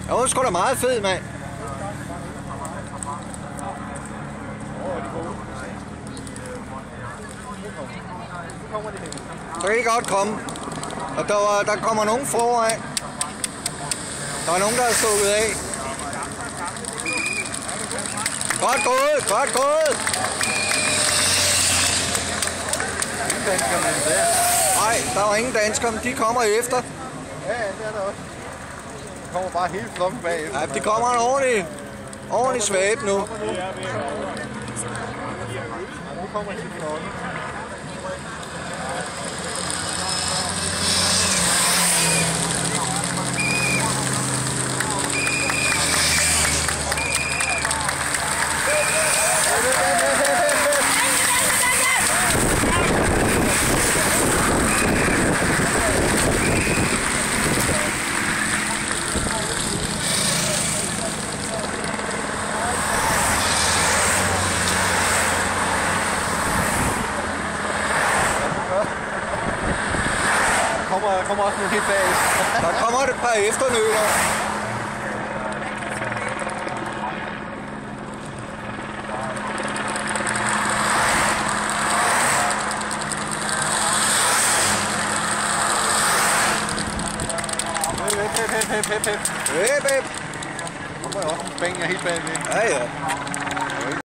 Jo, det er sgu da meget fed, mand. Så kan I godt komme. Og der kommer nogen foran. Der er nogen, der er stukket af. Godt gået, godt gået. Ingen dansker, men der. Nej, der var ingen danskere, men de kommer efter. Ja, det er der også. Der kommer bare hele flokken bagefter. Ja, de kommer en ordentlig svab nu. Nu kommer hele flokken. Der kommer også nogle helt bag. Der kommer et par efternøler. Hep. Hep, hep. Der kommer også en spænger helt bagved. Ja, ja.